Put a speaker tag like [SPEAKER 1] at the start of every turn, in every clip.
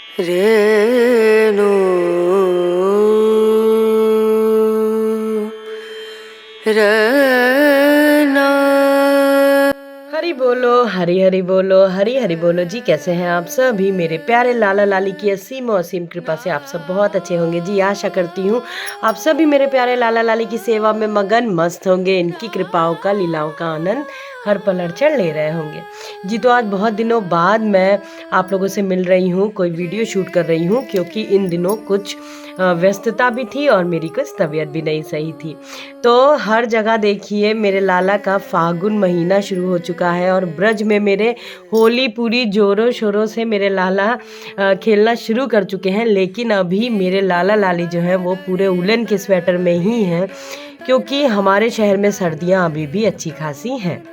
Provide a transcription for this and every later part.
[SPEAKER 1] रेणु रैना। हरि बोलो, हरि हरि बोलो, हरि हरि बोलो जी। कैसे हैं आप सभी मेरे प्यारे लाला लाली की असीम और असीम कृपा से आप सब बहुत अच्छे होंगे जी। आशा करती हूँ आप सभी मेरे प्यारे लाला लाली की सेवा में मगन मस्त होंगे, इनकी कृपाओं का लीलाओं का आनंद हर पल हर क्षण ले रहे होंगे जी। तो आज बहुत दिनों बाद मैं आप लोगों से मिल रही हूँ, कोई वीडियो शूट कर रही हूँ, क्योंकि इन दिनों कुछ व्यस्तता भी थी और मेरी कुछ तबीयत भी नहीं सही थी। तो हर जगह देखिए मेरे लाला का फागुन महीना शुरू हो चुका है और ब्रज में मेरे होली पूरी जोरों शोरों से मेरे लाला खेलना शुरू कर चुके हैं। लेकिन अभी मेरे लाला लाली जो है वो पूरे उलन के स्वेटर में ही हैं, क्योंकि हमारे शहर में सर्दियां अभी भी अच्छी खासी हैं।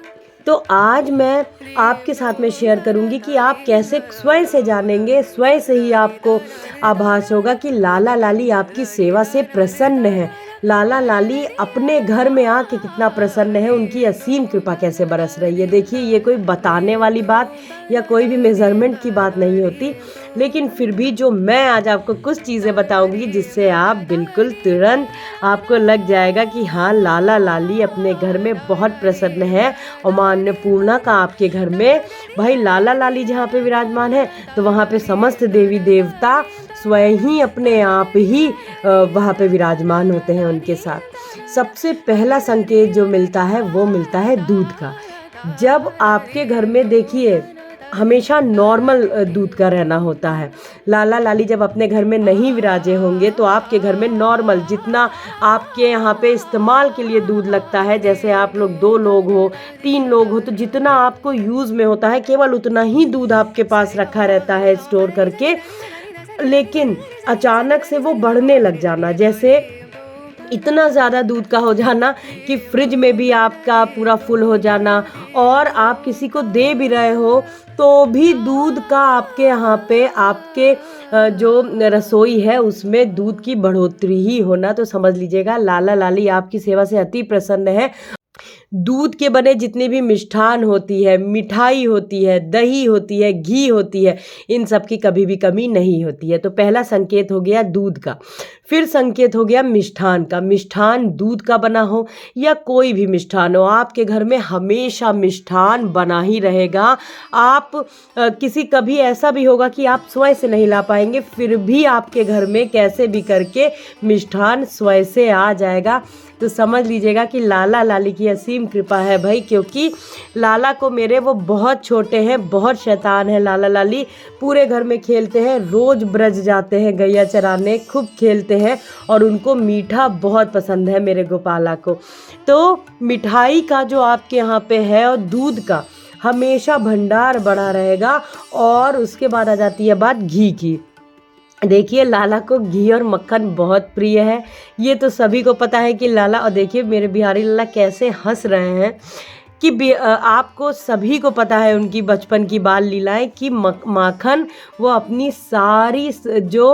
[SPEAKER 1] तो आज मैं आपके साथ में शेयर करूंगी कि आप कैसे स्वयं से जानेंगे, स्वयं से ही आपको आभास होगा कि लाला लाली आपकी सेवा से प्रसन्न है। लाला लाली अपने घर में आके कितना प्रसन्न है, उनकी असीम कृपा कैसे बरस रही है। देखिए ये कोई बताने वाली बात या कोई भी मेजरमेंट की बात नहीं होती, लेकिन फिर भी जो मैं आज आपको कुछ चीज़ें बताऊंगी जिससे आप बिल्कुल तुरंत आपको लग जाएगा कि हाँ लाला लाली अपने घर में बहुत प्रसन्न है। और माँ अन्नपूर्णा का आपके घर में भाई लाला लाली जहाँ पे विराजमान है तो वहाँ पे समस्त देवी देवता स्वयं ही अपने आप ही वहाँ पे विराजमान होते हैं उनके साथ। सबसे पहला संकेत जो मिलता है वो मिलता है दूध का। जब आपके घर में देखिए हमेशा नॉर्मल दूध का रहना होता है, लाला लाली जब अपने घर में नहीं विराजे होंगे तो आपके घर में नॉर्मल जितना आपके यहाँ पे इस्तेमाल के लिए दूध लगता है, जैसे आप लोग 2 लोग हो 3 लोग हो तो जितना आपको यूज़ में होता है केवल उतना ही दूध आपके पास रखा रहता है स्टोर करके। लेकिन अचानक से वो बढ़ने लग जाना, जैसे इतना ज़्यादा दूध का हो जाना कि फ्रिज में भी आपका पूरा फुल हो जाना, और आप किसी को दे भी रहे हो तो भी दूध का आपके यहाँ पे आपके जो रसोई है उसमें दूध की बढ़ोतरी ही होना। तो समझ लीजिएगा लाला लाली आपकी सेवा से अति प्रसन्न है। दूध के बने जितने भी मिष्ठान होती है, मिठाई होती है, दही होती है, घी होती है, इन सब की कभी भी कमी नहीं होती है। तो पहला संकेत हो गया दूध का। फिर संकेत हो गया मिष्ठान का। मिष्ठान दूध का बना हो या कोई भी मिष्ठान हो, आपके घर में हमेशा मिष्ठान बना ही रहेगा। आप किसी कभी ऐसा भी होगा कि आप स्वयं से नहीं ला पाएंगे, फिर भी आपके घर में कैसे भी करके मिष्ठान स्वयं से आ जाएगा। तो समझ लीजिएगा कि लाला लाली की असीम कृपा है भाई, क्योंकि लाला को मेरे वो बहुत छोटे हैं, बहुत शैतान है लाला लाली। पूरे घर में खेलते हैं, रोज़ ब्रज जाते हैं गैया चराने, खूब खेलते हैं और उनको मीठा बहुत पसंद है मेरे गोपाला को। तो मिठाई का जो आपके यहाँ पे है और दूध का हमेशा भंडार बढ़ा रहेगा। और उसके बाद आ जाती है बात घी की। देखिए लाला को घी और मक्खन बहुत प्रिय है, ये तो सभी को पता है कि लाला, और देखिए मेरे बिहारी लाला कैसे हंस रहे हैं कि आपको सभी को पता है उनकी बचपन की बाल लीलाएं कि माखन वो अपनी सारी जो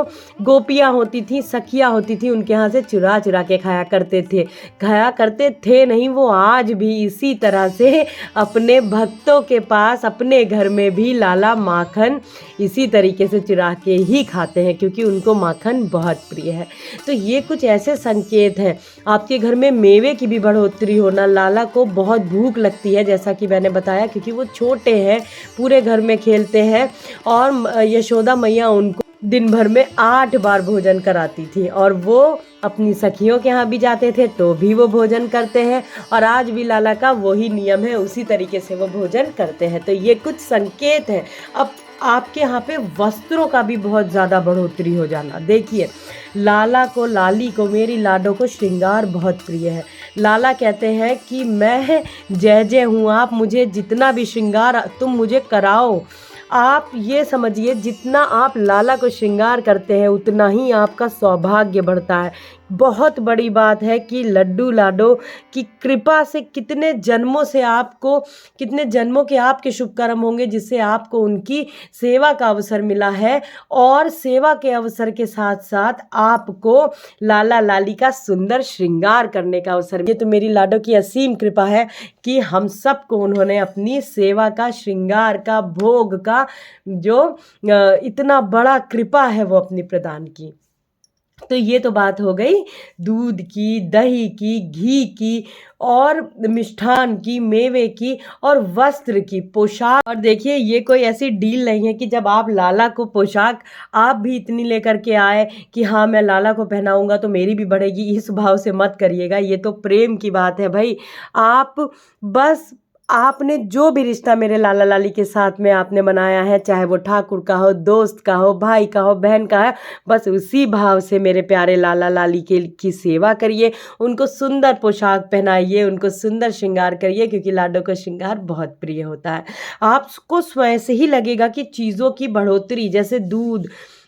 [SPEAKER 1] गोपियां होती थी, सखियां होती थी, उनके यहाँ से चुरा चुरा के खाया करते थे नहीं, वो आज भी इसी तरह से अपने भक्तों के पास अपने घर में भी लाला माखन इसी तरीके से चुरा के ही खाते हैं, क्योंकि उनको माखन बहुत प्रिय है। तो ये कुछ ऐसे संकेत हैं। आपके घर में मेवे की भी बढ़ोतरी होना, लाला को बहुत भूख लगती है जैसा कि मैंने बताया, क्योंकि वो छोटे हैं, पूरे घर में खेलते हैं और यशोदा मैया उनको दिन भर में 8 बार भोजन कराती थी, और वो अपनी सखियों के यहाँ भी जाते थे तो भी वो भोजन करते हैं, और आज भी लाला का वही नियम है, उसी तरीके से वो भोजन करते हैं। तो ये कुछ संकेत हैं। अब आपके यहाँ पे वस्त्रों का भी बहुत ज़्यादा बढ़ोतरी हो जाना। देखिए लाला को, लाली को, मेरी लाडो को श्रृंगार बहुत प्रिय है। लाला कहते हैं कि मैं जय जय हूँ, आप मुझे जितना भी श्रृंगार तुम मुझे कराओ। आप ये समझिए जितना आप लाला को श्रृंगार करते हैं उतना ही आपका सौभाग्य बढ़ता है। बहुत बड़ी बात है कि लड्डू लाडो की कृपा से कितने जन्मों से आपको, कितने जन्मों के आपके शुभ कर्म होंगे जिससे आपको उनकी सेवा का अवसर मिला है। और सेवा के अवसर के साथ साथ आपको लाला लाली का सुंदर श्रृंगार करने का अवसर। ये तो मेरी लाडो की असीम कृपा है कि हम सबको उन्होंने अपनी सेवा का, श्रृंगार का, भोग का जो इतना बड़ा कृपा है वो अपनी प्रदान की। तो ये तो बात हो गई दूध की, दही की, घी की और मिष्ठान की, मेवे की और वस्त्र की, पोशाक। और देखिए ये कोई ऐसी डील नहीं है कि जब आप लाला को पोशाक आप भी इतनी लेकर के आए कि हाँ मैं लाला को पहनाऊंगा तो मेरी भी बढ़ेगी, इस भाव से मत करिएगा। ये तो प्रेम की बात है भाई। आप बस आपने जो भी रिश्ता मेरे लाला लाली के साथ में आपने बनाया है, चाहे वो ठाकुर का हो, दोस्त का हो, भाई का हो, बहन का है, बस उसी भाव से मेरे प्यारे लाला लाली के की सेवा करिए। उनको सुंदर पोशाक पहनाइए, उनको सुंदर श्रृंगार करिए, क्योंकि लाडो का श्रृंगार बहुत प्रिय होता है। आपको स्वयं से ही लगेगा कि चीज़ों की बढ़ोतरी, जैसे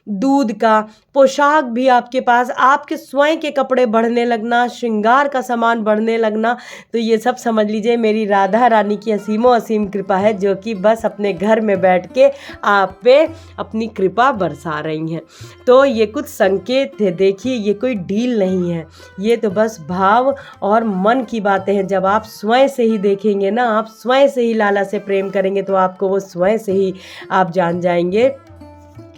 [SPEAKER 1] दूध का, पोशाक भी आपके पास, आपके स्वयं के कपड़े बढ़ने लगना, श्रृंगार का सामान बढ़ने लगना, तो ये सब समझ लीजिए मेरी राधा रानी की असीमों असीम कृपा है, जो कि बस अपने घर में बैठ के आप पे अपनी कृपा बरसा रही हैं। तो ये कुछ संकेत थे, देखिए ये कोई डील नहीं है, ये तो बस भाव और मन की बातें हैं। जब आप स्वयं से ही देखेंगे ना, आप स्वयं से ही लाला से प्रेम करेंगे तो आपको वो स्वयं से ही आप जान जाएंगे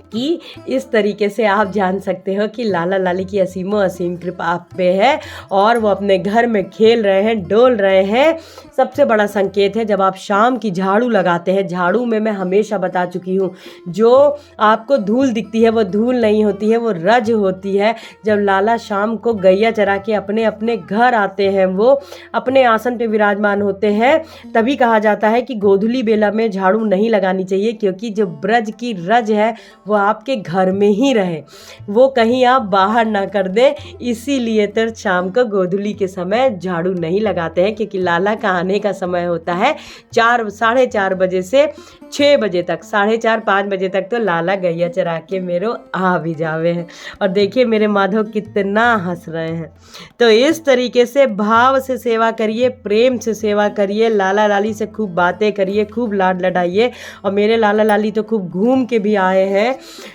[SPEAKER 1] कि इस तरीके से आप जान सकते हो कि लाला लाली की असीमों असीम कृपा आप पे है और वो अपने घर में खेल रहे हैं, डोल रहे हैं। सबसे बड़ा संकेत है जब आप शाम की झाड़ू लगाते हैं। झाड़ू में मैं हमेशा बता चुकी हूँ, जो आपको धूल दिखती है वो धूल नहीं होती है, वो रज होती है। जब लाला शाम को गैया चरा के अपने अपने घर आते हैं, वो अपने आसन पे विराजमान होते हैं, तभी कहा जाता है कि गोधूली बेला में झाड़ू नहीं लगानी चाहिए, क्योंकि जो ब्रज की रज है वो आपके घर में ही रहे, वो कहीं आप बाहर ना कर दे। इसीलिए तो शाम को गोधूली के समय झाड़ू नहीं लगाते हैं, क्योंकि लाला का आने का समय होता है 4-4:30 बजे से 6 बजे तक, 4:30-5 बजे तक तो लाला गैया चरा के मेरो आ भी जावे हैं। और देखिए मेरे माधव कितना हंस रहे हैं। तो इस तरीके से भाव से सेवा करिए, प्रेम से सेवा करिए, लाला लाली से खूब बातें करिए, खूब लाड लडाइए। और मेरे लाला लाली तो खूब घूम के भी आए हैं,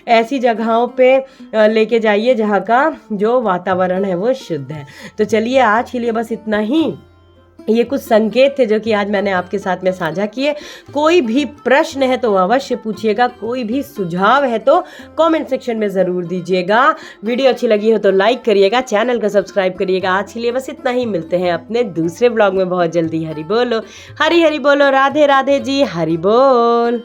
[SPEAKER 1] ऐसी जगहों पे लेके जाइए जहाँ का जो वातावरण है वो शुद्ध है। तो चलिए आज के लिए बस इतना ही। ये कुछ संकेत थे जो कि आज मैंने आपके साथ में साझा किए। कोई भी प्रश्न है तो अवश्य पूछिएगा, कोई भी सुझाव है तो कमेंट सेक्शन में ज़रूर दीजिएगा। वीडियो अच्छी लगी हो तो लाइक करिएगा, चैनल को सब्सक्राइब करिएगा। आज के लिए बस इतना ही, मिलते हैं अपने दूसरे ब्लॉग में बहुत जल्दी। हरि बोलो, हरि हरि बोलो, राधे राधे जी, हरि बोल।